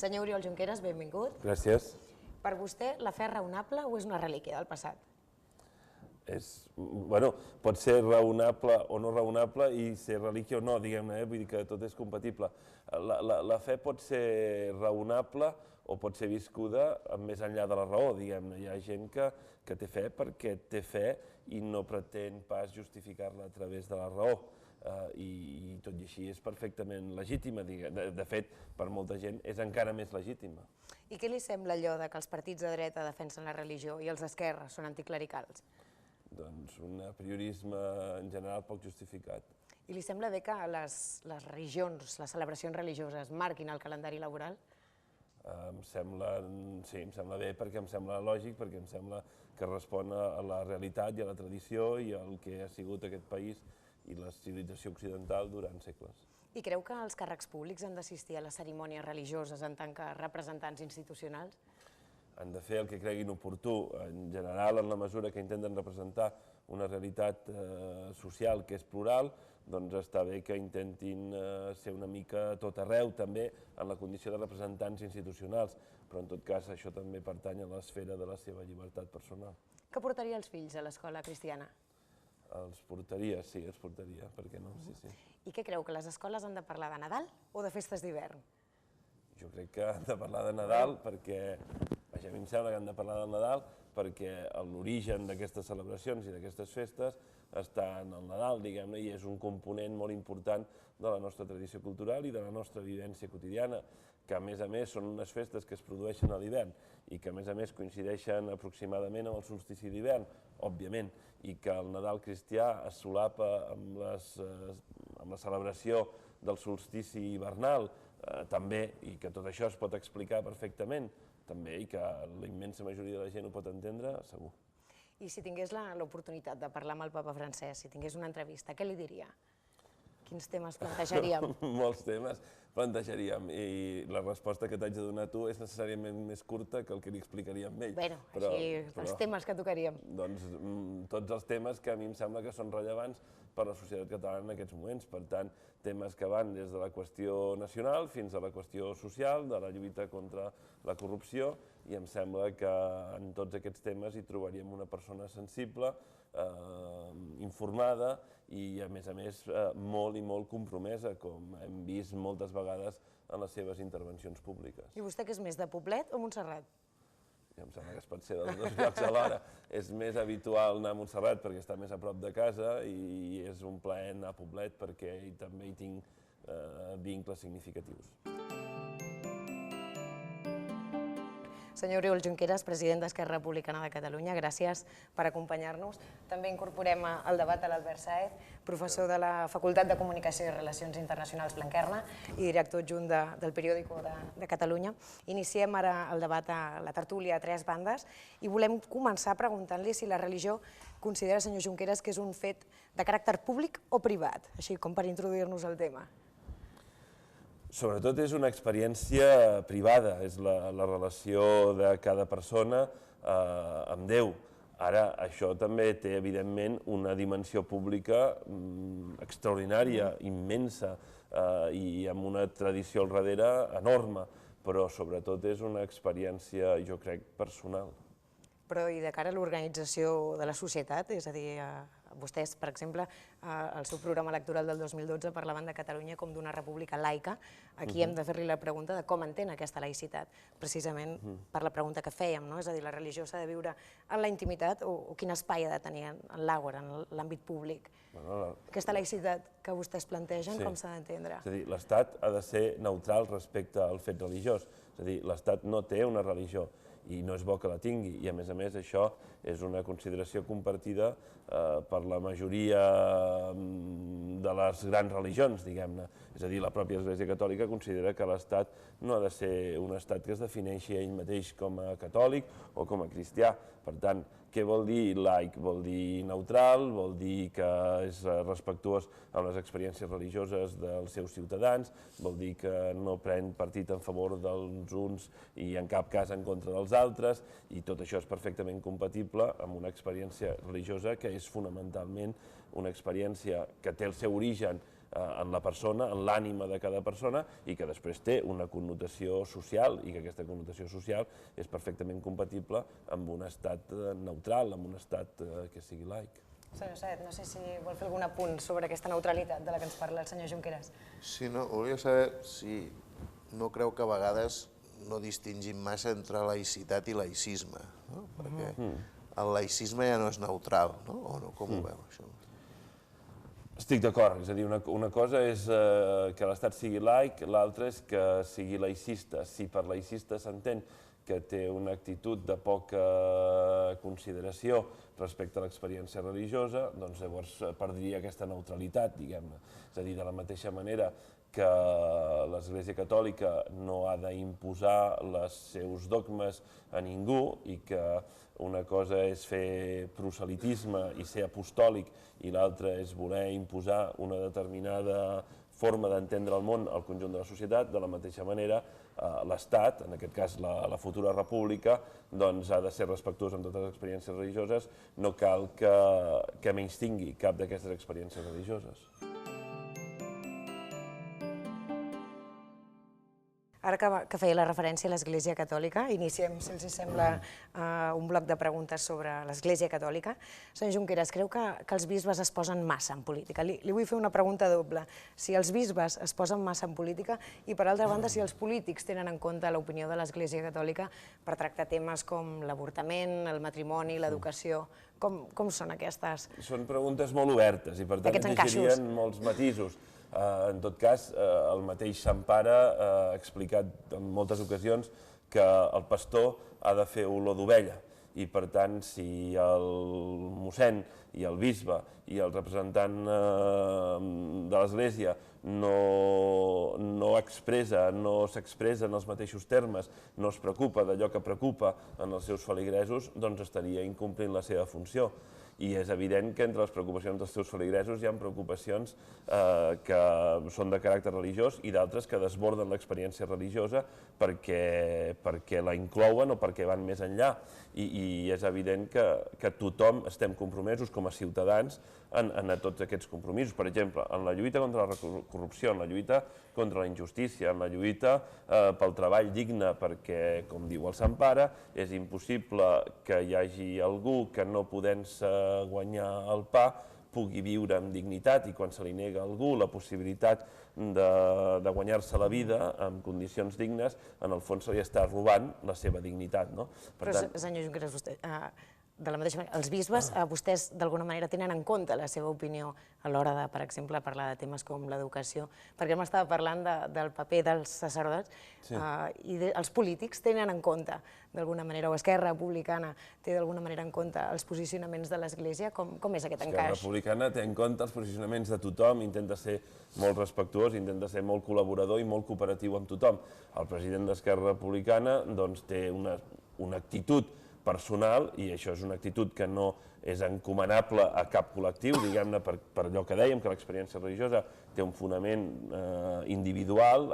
Senyor Oriol Junqueras, benvingut. Gràcies. Per vostè, la fe és raonable o és una relíquia del passat? Pot ser raonable o no raonable i ser relíquia o no, diguem-ne, vull dir que tot és compatible. La fe pot ser raonable o pot ser viscuda més enllà de la raó, diguem-ne. Hi ha gent que té fe perquè té fe i no pretén pas justificar-la a través de la raó. I tot i així és perfectament legítima. De fet, per molta gent és encara més legítima. I què li sembla allò que els partits de dreta defensen la religió i els d'esquerra són anticlericals? Doncs un apriorisme en general poc justificat. I li sembla bé que les religions, les celebracions religioses marquin el calendari laboral? Sí, em sembla bé perquè em sembla lògic, perquè em sembla que respon a la realitat i a la tradició i al que ha sigut aquest país i la civilització occidental durant segles. I creu que els càrrecs públics han d'assistir a les cerimònies religioses en tant que representants institucionals? Han de fer el que creguin oportú, en general, en la mesura que intenten representar una realitat social que és plural, doncs està bé que intentin ser una mica tot arreu, també en la condició de representants institucionals, però en tot cas això també pertany a l'esfera de la seva llibertat personal. Què portaria els fills a l'escola cristiana? Els portaria, sí, els portaria, per què no? Sí, sí. I què creu, que les escoles han de parlar de Nadal o de festes d'hivern? Jo crec que han de parlar de Nadal perquè, a mi em sembla que han de parlar del Nadal perquè l'origen d'aquestes celebracions i d'aquestes festes està en el Nadal, diguem-ne, i és un component molt important de la nostra tradició cultural i de la nostra vivència quotidiana, que a més són unes festes que es produeixen a l'hivern i que a més coincideixen aproximadament amb el solstici d'hivern, òbviament, i que el Nadal cristià es solapa amb la celebració del solstici hivernal, també, i que tot això es pot explicar perfectament, també, i que la immensa majoria de la gent ho pot entendre, segur. I si tingués l'oportunitat de parlar amb el papa Francesc, si tingués una entrevista, què li diria? Quins temes plantejaríem? Molts temes plantejaríem, i la resposta que t'haig de donar a tu és necessàriament més curta que el que li explicaria a ell. Bé, així els temes que tocaríem. Doncs tots els temes que a mi em sembla que són rellevants per a la societat catalana en aquests moments. Per tant, temes que van des de la qüestió nacional fins a la qüestió social, de la lluita contra la corrupció, i em sembla que en tots aquests temes hi trobaríem una persona sensible, informada i, a més, molt i molt compromesa, com hem vist moltes vegades en les seves intervencions públiques. I vostè que és més de Poblet o Montserrat? Em sembla que es pot ser dels dos llocs alhora. És més habitual anar a Montserrat perquè està més a prop de casa i és un plaer anar a Poblet perquè també hi tinc vincles significatius. Senyor Oriol Junqueras, president d'Esquerra Republicana de Catalunya, gràcies per acompanyar-nos. També incorporem al debat a l'Albert Sáez, professor de la Facultat de Comunicació i Relacions Internacionals Blanquerna i director adjunt del Periódico de Catalunya. Iniciem ara el debat a la tertúlia a tres bandes i volem començar preguntant-li si la religió considera, senyor Junqueras, que és un fet de caràcter públic o privat, així com per introduir-nos al tema. Sobretot és una experiència privada, és la relació de cada persona amb Déu. Ara, això també té, evidentment, una dimensió pública extraordinària, immensa, i amb una tradició al darrere enorme, però sobretot és una experiència, jo crec, personal. Però i de cara a l'organització de la societat, és a dir, vostès, per exemple, al seu programa electoral del 2012 parlaven de Catalunya com d'una república laica. Aquí hem de fer-li la pregunta de com entén aquesta laïcitat, precisament per la pregunta que fèiem, és a dir, la religió s'ha de viure en la intimitat o quin espai ha de tenir en l'àgora, en l'àmbit públic. Aquesta laïcitat que vostès plantegen, com s'ha d'entendre? És a dir, l'Estat ha de ser neutral respecte al fet religiós. És a dir, l'Estat no té una religió i no és bo que la tingui, i a més això és una consideració compartida per la majoria de les grans religions, diguem-ne. És a dir, la pròpia Església Catòlica considera que l'Estat no ha de ser un estat que es defineixi ell mateix com a catòlic o com a cristià. Per tant, què vol dir laic? Vol dir neutral, vol dir que és respectuós amb les experiències religioses dels seus ciutadans, vol dir que no pren partit en favor dels uns i en cap cas en contra dels altres, i tot això és perfectament compatible amb una experiència religiosa que és fonamentalment una experiència que té el seu origen en la persona, en l'ànima de cada persona, i que després té una connotació social, i que aquesta connotació social és perfectament compatible amb un estat neutral, amb un estat que sigui laic. Senyor Saet, no sé si vol fer algun apunt sobre aquesta neutralitat de la que ens parla el senyor Junqueras. Sí, no, volia saber si no creu que a vegades no distingim massa entre laïcitat i laïcisme, no? Perquè el laïcisme ja no és neutral, no? O no? Com ho veu, això? Estic d'acord, és a dir, una cosa és que l'Estat sigui laic, l'altra és que sigui laïcista. Si per laïcista s'entén que té una actitud de poca consideració respecte a l'experiència religiosa, doncs llavors perdria aquesta neutralitat, diguem-ne. És a dir, de la mateixa manera que l'Església Catòlica no ha d'imposar els seus dogmes a ningú i que una cosa és fer proselitisme i ser apostòlic i l'altra és voler imposar una determinada forma d'entendre el món al conjunt de la societat, de la mateixa manera l'Estat, en aquest cas la futura república, doncs ha de ser respectuós amb totes les experiències religioses, no cal que menystingui cap d'aquestes experiències religioses. Ara que feia la referència a l'Església Catòlica, iniciem, si els sembla, un bloc de preguntes sobre l'Església Catòlica. Senyor Junqueras, creu que els bisbes es posen massa en política? Li vull fer una pregunta doble. Si els bisbes es posen massa en política i, per altra banda, si els polítics tenen en compte l'opinió de l'Església Catòlica per tractar temes com l'avortament, el matrimoni, l'educació, com són aquestes? Són preguntes molt obertes i, per tant, exigirien molts matisos. En tot cas, el mateix Sant Pare ha explicat en moltes ocasions que el pastor ha de fer olor d'ovella i, per tant, si el mossèn i el bisbe i el representant de l'Església no s'expressa en els mateixos termes, no es preocupa d'allò que preocupa en els seus feligresos, doncs estaria incomplint la seva funció. I és evident que entre les preocupacions dels seus feligresos hi ha preocupacions que són de caràcter religiós i d'altres que desborden l'experiència religiosa perquè la inclouen o perquè van més enllà. I és evident que tothom estem compromesos com a ciutadans en tots aquests compromisos. Per exemple, en la lluita contra la corrupció, en la lluita contra la injustícia, en la lluita pel treball digne, perquè, com diu el Sant Pare, és impossible que hi hagi algú que no podent-se guanyar el pa pugui viure amb dignitat, i quan se li nega a algú la possibilitat de guanyar-se la vida en condicions dignes, en el fons se li està robant la seva dignitat. Però, senyor Junqueras, de la mateixa manera, els bisbes, vostès d'alguna manera tenen en compte la seva opinió a l'hora de, per exemple, parlar de temes com l'educació, perquè m'estava parlant del paper dels sacerdots i els polítics tenen en compte, d'alguna manera, o Esquerra Republicana té d'alguna manera en compte els posicionaments de l'Església. Com és aquest encaix? Esquerra Republicana té en compte els posicionaments de tothom, intenta ser molt respectuós, intenta ser molt col·laborador i molt cooperatiu amb tothom. El president d'Esquerra Republicana té una actitud personal, i això és una actitud que no és encomanable a cap col·lectiu, diguem-ne, per allò que dèiem, que l'experiència religiosa té un fonament individual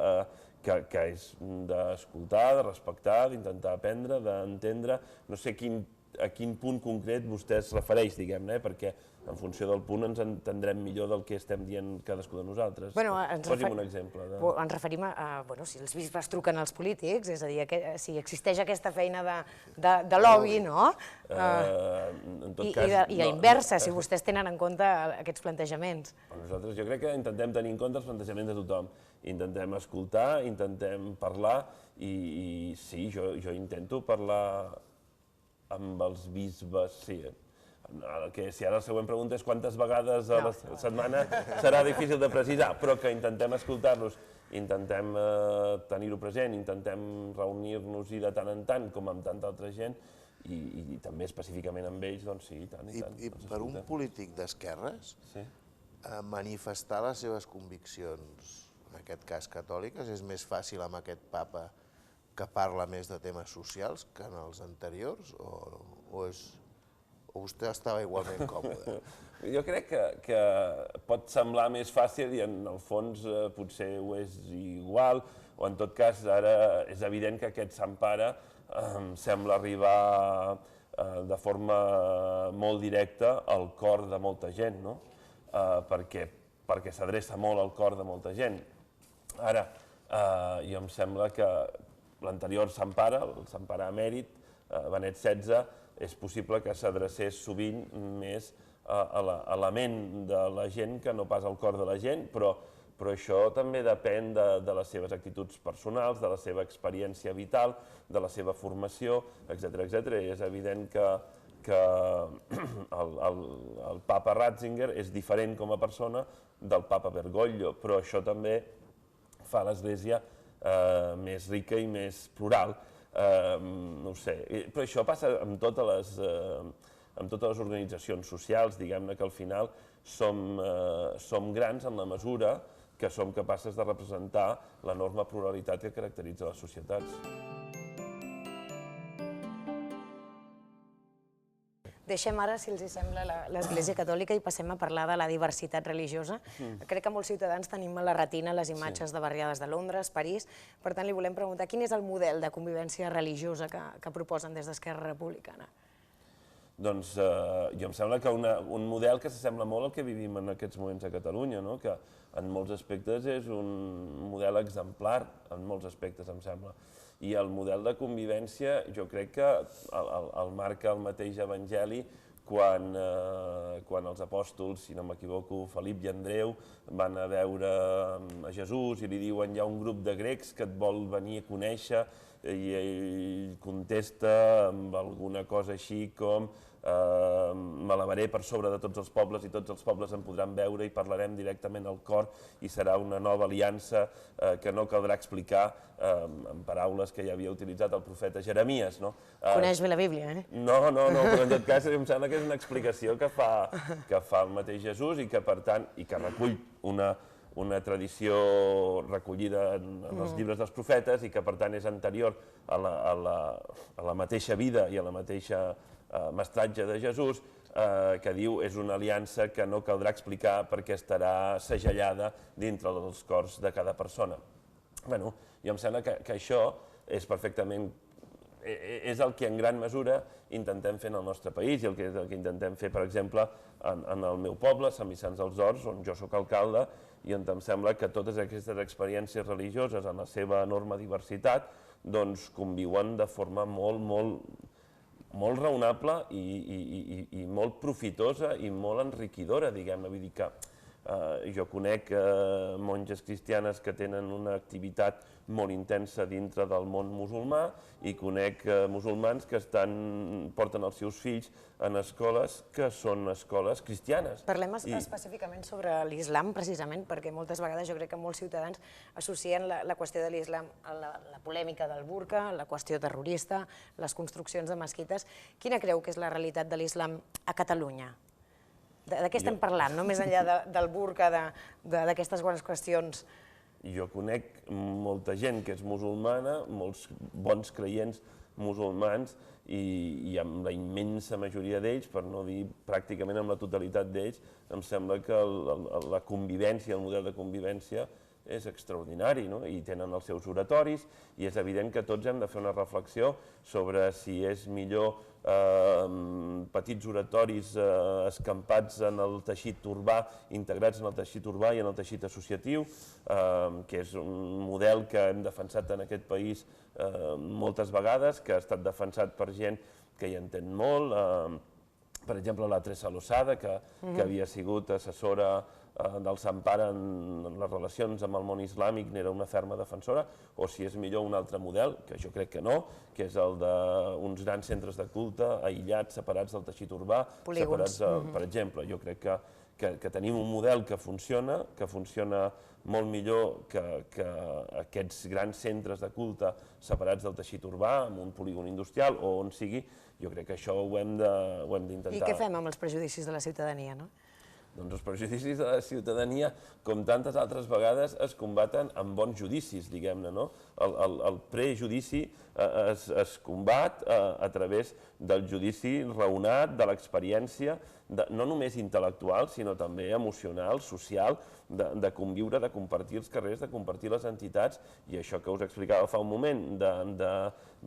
que és d'escoltar, de respectar, d'intentar aprendre, d'entendre. No sé a quin punt concret vostè es refereix, diguem-ne, perquè en funció del punt ens entendrem millor del que estem dient cadascú de nosaltres. Posi'm un exemple. Ens referim a si els bisbes truquen als polítics, és a dir, si existeix aquesta feina de lobby, no? I a inversa, si vostès tenen en compte aquests plantejaments. Nosaltres jo crec que intentem tenir en compte els plantejaments de tothom. Intentem escoltar, intentem parlar, i sí, jo intento parlar amb els bisbes, sí. Si ara la següent pregunta és quantes vegades a la setmana, serà difícil de precisar, però que intentem escoltar-los, intentem tenir-ho present, intentem reunir-nos-hi de tant en tant, com amb tanta altra gent, i també específicament amb ells, doncs sí, i tant. I per un polític d'esquerres, manifestar les seves conviccions, en aquest cas catòliques, és més fàcil amb aquest papa que parla més de temes socials que en els anteriors, o vostè estava igualment còmode? Jo crec que pot semblar més fàcil i en el fons potser ho és igual, o en tot cas ara és evident que aquest Sant Pare sembla arribar de forma molt directa al cor de molta gent, perquè perquè s'adreça molt al cor de molta gent. Ara, jo em sembla que l'anterior Sant Pare, el Sant Pare emèrit, Benet XVI, és possible que s'adrecés sovint més a la ment de la gent que no pas al cor de la gent, però això també depèn de les seves actituds personals, de la seva experiència vital, de la seva formació, etc. I és evident que el papa Ratzinger és diferent com a persona del papa Bergoglio, però això també fa l'Església més rica i més plural. No ho sé, però això passa amb totes les organitzacions socials, diguem-ne que al final som grans en la mesura que som capaces de representar l'enorme pluralitat que caracteritza les societats. Deixem ara, si els sembla, l'Església Catòlica i passem a parlar de la diversitat religiosa. Crec que molts ciutadans tenim a la retina les imatges de barriades de Londres, París. Per tant, li volem preguntar quin és el model de convivència religiosa que proposen des d'Esquerra Republicana? Doncs jo em sembla que un model que s'assembla molt al que vivim en aquests moments a Catalunya, que en molts aspectes és un model exemplar, en molts aspectes em sembla. I el model de convivència jo crec que el marca el mateix Evangeli quan els apòstols, si no m'equivoco, Felip i Andreu, van a veure a Jesús i li diuen hi ha un grup de grecs que et vol venir a conèixer i ell contesta amb alguna cosa així com m'elevaré per sobre de tots els pobles i tots els pobles em podran veure i parlarem directament al cor i serà una nova aliança que no caldrà explicar en paraules que ja havia utilitzat el profeta Jeremies. Coneix bé la Bíblia, eh? No, però en tot cas em sembla que és una explicació que fa el mateix Jesús i que, per tant, i que recull una tradició recollida en els llibres dels profetes i que, per tant, és anterior a la mateixa vida i a la mateixa mestratge de Jesús, que diu és una aliança que no caldrà explicar perquè estarà segellada dintre dels cors de cada persona. Bé, jo em sembla que això és perfectament és el que en gran mesura intentem fer en el nostre país i el que intentem fer, per exemple, en el meu poble, Sant Vicenç dels Horts, on jo soc alcalde, i on em sembla que totes aquestes experiències religioses en la seva enorme diversitat doncs conviuen de forma molt raonable i molt profitosa i molt enriquidora, diguem-ne. Vull dir que jo conec monges cristianes que tenen una activitat molt intensa dintre del món musulmà i conec musulmans que porten els seus fills en escoles que són escoles cristianes. Parlem específicament sobre l'islam, precisament, perquè moltes vegades jo crec que molts ciutadans associen la qüestió de l'islam a la polèmica del burca, la qüestió terrorista, les construccions de mesquites. Quina creu que és la realitat de l'islam a Catalunya? De què estem parlant, no més enllà del burca, d'aquestes bones qüestions? Jo conec molta gent que és musulmana, molts bons creients musulmans, i amb la immensa majoria d'ells, per no dir pràcticament amb la totalitat d'ells, em sembla que la convivència, el model de convivència és extraordinari, i tenen els seus oratoris, i és evident que tots hem de fer una reflexió sobre si és millor petits oratoris escampats en el teixit urbà, integrats en el teixit urbà i en el teixit associatiu, que és un model que hem defensat en aquest país moltes vegades, que ha estat defensat per gent que hi entén molt, per exemple la Teresa Losada, que havia sigut assessora del Sant Pare en les relacions amb el món islàmic, n'era una ferma defensora, o si és millor un altre model, que jo crec que no, que és el d'uns grans centres de culte aïllats, separats del teixit urbà, separats, per exemple. Jo crec que tenim un model que funciona molt millor que aquests grans centres de culte separats del teixit urbà, amb un polígon industrial o on sigui. Jo crec que això ho hem d'intentar. I què fem amb els prejudicis de la ciutadania, no? Doncs els prejudicis de la ciutadania, com tantes altres vegades, es combaten amb bons judicis, diguem-ne, no? El prejudici es combat a través del judici raonat, de l'experiència, no només intel·lectual, sinó també emocional, social, de conviure, de compartir els carrers, de compartir les entitats, i això que us explicava fa un moment, de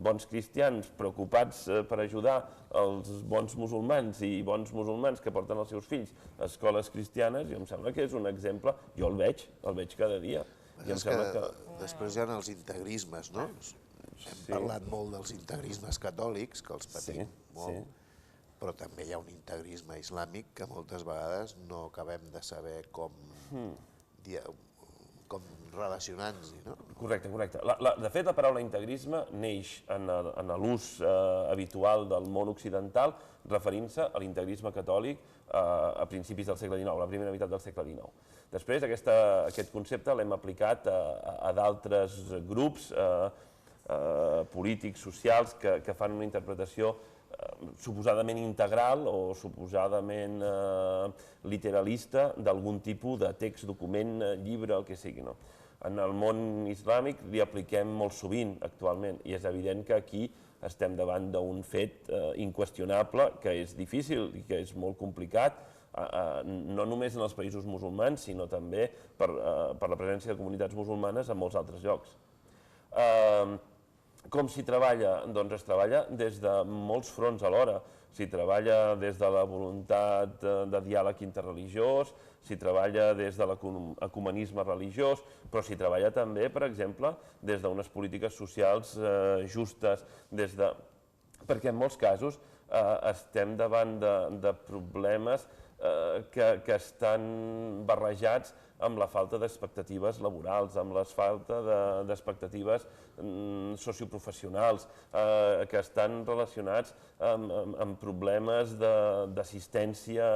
bons cristians preocupats per ajudar els bons musulmans i bons musulmans que porten els seus fills a escoles escoles cristianes, i em sembla que és un exemple, jo el veig cada dia. Després hi ha els integrismes, no? Hem parlat molt dels integrismes catòlics, que els patim molt, però també hi ha un integrisme islàmic que moltes vegades no acabem de saber com relacionar-nos-hi, no? Correcte. De fet, la paraula integrisme neix en l'ús habitual del món occidental referint-se a l'integrisme catòlic a principis del segle XIX, la primera meitat del segle XIX. Després, aquest concepte l'hem aplicat a d'altres grups polítics, socials, que fan una interpretació suposadament integral o suposadament literalista d'algun tipus de text, document, llibre, el que sigui. En el món islàmic li apliquem molt sovint actualment i és evident que aquí estem davant d'un fet inqüestionable que és difícil i que és molt complicat, no només en els països musulmans, sinó també per la presència de comunitats musulmanes en molts altres llocs. Com s'hi treballa? Doncs es treballa des de molts fronts alhora. S'hi treballa des de la voluntat de diàleg interreligiós, s'hi treballa des de l'ecumenisme religiós, però s'hi treballa també, per exemple, des d'unes polítiques socials justes, perquè en molts casos estem davant de problemes que estan barrejats amb la falta d'expectatives laborals, amb la falta d'expectatives socioprofessionals, que estan relacionats amb problemes d'assistència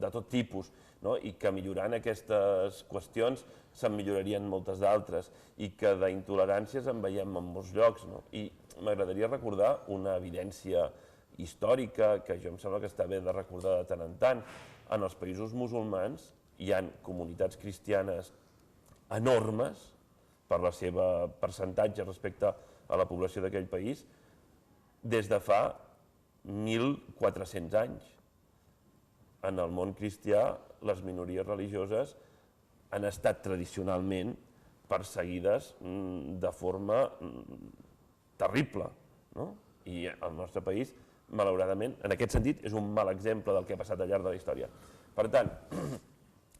de tot tipus, i que millorant aquestes qüestions se'n millorarien moltes d'altres, i que d'intoleràncies en veiem en molts llocs. I m'agradaria recordar una evidència històrica, que jo em sembla que està bé de recordar de tant en tant. En els països musulmans hi ha comunitats cristianes enormes per la seva percentatge respecte a la població d'aquell país des de fa 1.400 anys. En el món cristià, les minories religioses han estat tradicionalment perseguides de forma terrible. I el nostre país, malauradament, en aquest sentit, és un mal exemple del que ha passat al llarg de la història. Per tant,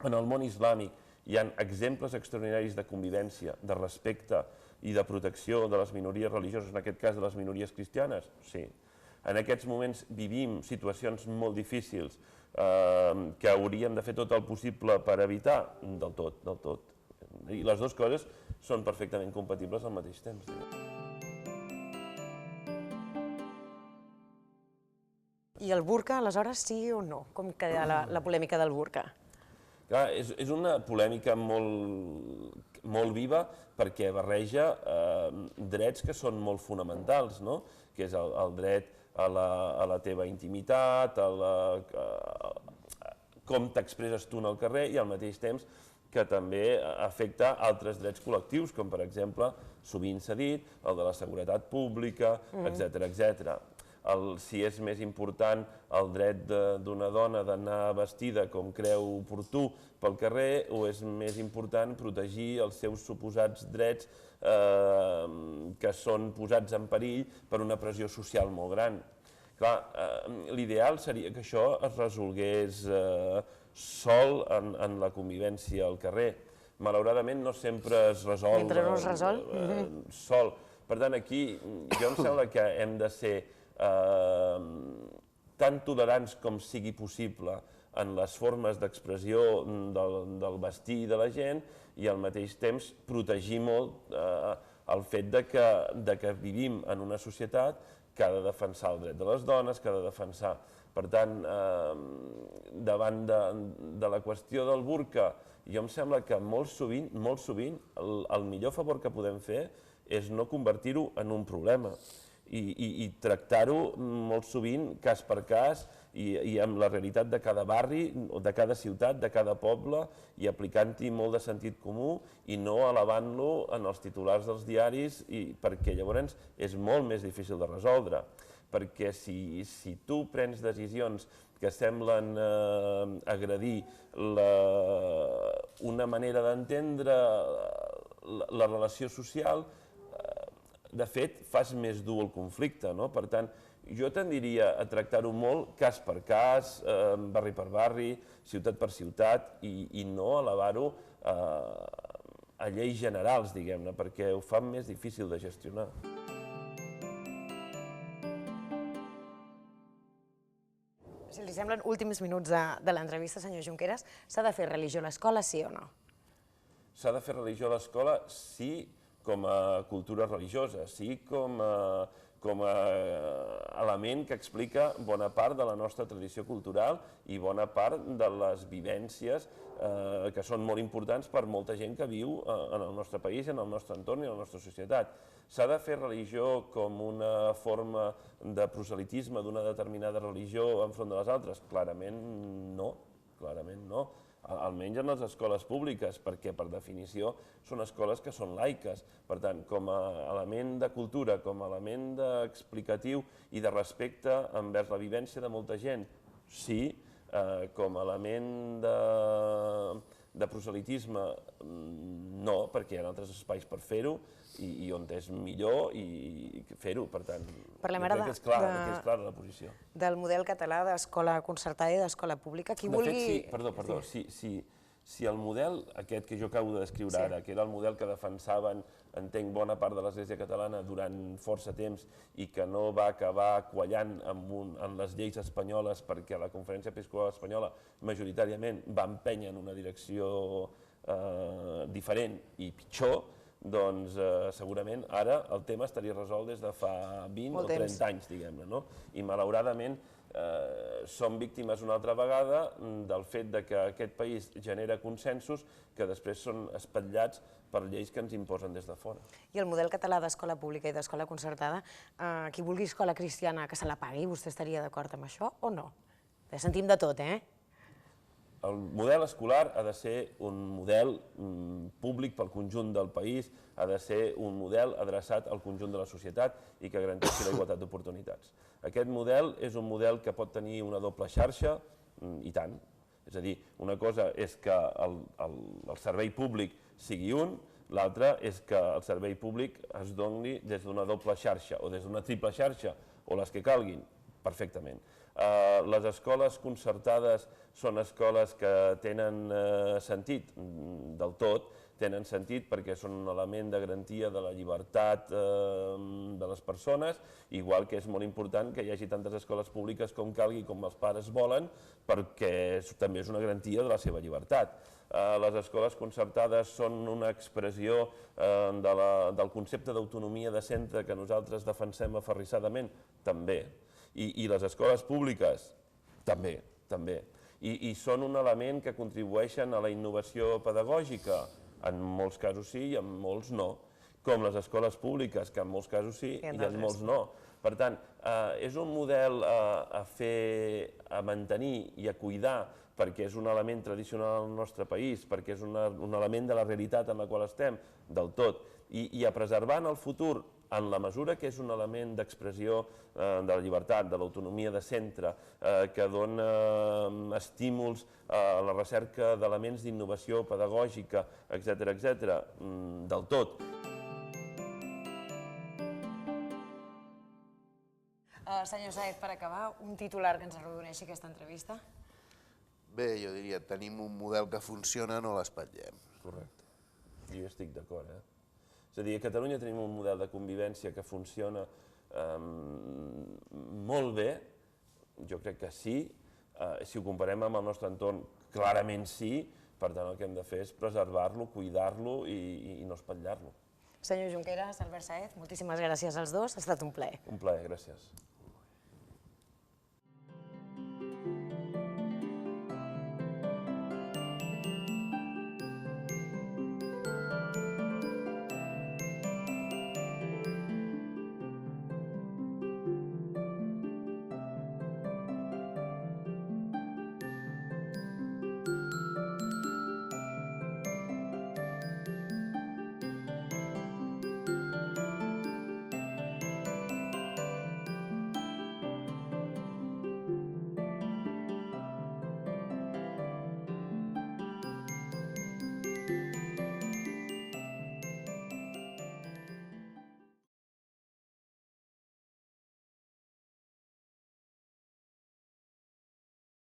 en el món islàmic hi ha exemples extraordinaris de convivència, de respecte i de protecció de les minories religioses, en aquest cas de les minories cristianes? Sí. En aquests moments vivim situacions molt difícils que hauríem de fer tot el possible per evitar? Del tot, del tot. I les dues coses són perfectament compatibles al mateix temps. I el burca, aleshores, sí o no? Com queda la polèmica del burca? Clar, és una polèmica molt viva perquè barreja drets que són molt fonamentals, que és el dret a la teva intimitat, com t'expresses tu en el carrer i al mateix temps que també afecta altres drets col·lectius, com per exemple, sovint s'ha dit, el de la seguretat pública, etc. Si és més important el dret d'una dona d'anar vestida com creu oportú pel carrer o és més important protegir els seus suposats drets que són posats en perill per una pressió social molt gran. Clar, l'ideal seria que això es resolgués sol en la convivència al carrer. Malauradament no sempre es resol mentre no es resol sol. Per tant, aquí jo em sembla que hem de ser tan tolerants com sigui possible en les formes d'expressió del vestir de la gent i al mateix temps protegir molt el fet que vivim en una societat que ha de defensar el dret de les dones, que ha de defensar. Per tant, davant de la qüestió del burca, jo em sembla que molt sovint el millor favor que podem fer és no convertir-ho en un problema i tractar-ho molt sovint cas per cas i amb la realitat de cada barri, de cada ciutat, de cada poble i aplicant-hi molt de sentit comú i no elevant-lo en els titulars dels diaris perquè llavors és molt més difícil de resoldre. Perquè si tu prens decisions que semblen agredir una manera d'entendre la relació social, de fet, fas més dur el conflicte, no? Per tant, jo tendiria a tractar-ho molt cas per cas, barri per barri, ciutat per ciutat, i no elevar-ho a lleis generals, diguem-ne, perquè ho fa més difícil de gestionar. Si li semblen últims minuts de l'entrevista, senyor Junqueras, s'ha de fer religió a l'escola, sí o no? S'ha de fer religió a l'escola, sí, com a cultura religiosa, sí com a element que explica bona part de la nostra tradició cultural i bona part de les vivències que són molt importants per molta gent que viu en el nostre país, en el nostre entorn i en la nostra societat. S'ha de fer religió com una forma de proselitisme d'una determinada religió enfront de les altres? Clarament no, clarament no. Almenys en les escoles públiques, perquè per definició són escoles que són laiques. Per tant, com a element de cultura, com a element explicatiu i de respecte envers la vivència de molta gent, sí. Com a element de proselitisme, no, perquè hi ha altres espais per fer-ho i on és millor fer-ho, per tant, Parlem jo ara crec que és clara la posició. Del model català d'escola concertada i d'escola pública. Qui vulgui... Perdó, si el model aquest que jo acabo de descriure ara, que era el model que defensaven, entenc, bona part de l'Església catalana durant força temps i que no va acabar quallant en les lleis espanyoles perquè la Conferència Episcopal Espanyola majoritàriament va empènyer en una direcció diferent i pitjor, doncs segurament ara el tema estaria resolt des de fa 20 o 30 anys, diguem-ne, no? I malauradament som víctimes una altra vegada del fet que aquest país genera consensos que després són espatllats per lleis que ens imposen des de fora. I el model català d'escola pública i d'escola concertada, qui vulgui escola cristiana que se la pagui, vostè estaria d'acord amb això o no? Sentim de tot, eh? El model escolar ha de ser un model públic pel conjunt del país, ha de ser un model adreçat al conjunt de la societat i que garanteixi la igualtat d'oportunitats. Aquest model és un model que pot tenir una doble xarxa, i tant. És a dir, una cosa és que el servei públic sigui un, l'altra és que el servei públic es doni des d'una doble xarxa o des d'una triple xarxa, o les que calguin, perfectament. Les escoles concertades són escoles que tenen sentit del tot, tenen sentit perquè són un element de garantia de la llibertat de les persones, igual que és molt important que hi hagi tantes escoles públiques com calgui, com els pares volen, perquè també és una garantia de la seva llibertat. Les escoles concertades són una expressió del concepte d'autonomia de centre que nosaltres defensem aferrissadament, també. I les escoles públiques, també. I són un element que contribueixen a la innovació pedagògica, en molts casos sí i en molts no, com les escoles públiques, que en molts casos sí i en molts no. Per tant, és un model a mantenir i a cuidar perquè és un element tradicional al nostre país, perquè és un element de la realitat en la qual estem, del tot, i a preservar en el futur, en la mesura que és un element d'expressió de la llibertat, de l'autonomia de centre, que dona estímuls a la recerca d'elements d'innovació pedagògica, etc., del tot. Senyor Sáez, per acabar, un titular que ens arrodoneixi aquesta entrevista. Bé, jo diria, tenim un model que funciona, no l'espatllem. Correcte. Jo estic d'acord, És a dir, a Catalunya tenim un model de convivència que funciona molt bé, jo crec que sí, si ho comparem amb el nostre entorn, clarament sí, per tant el que hem de fer és preservar-lo, cuidar-lo i no espatllar-lo. Senyor Junqueras, Albert Sáez, moltíssimes gràcies als dos, ha estat un plaer. Un plaer, gràcies.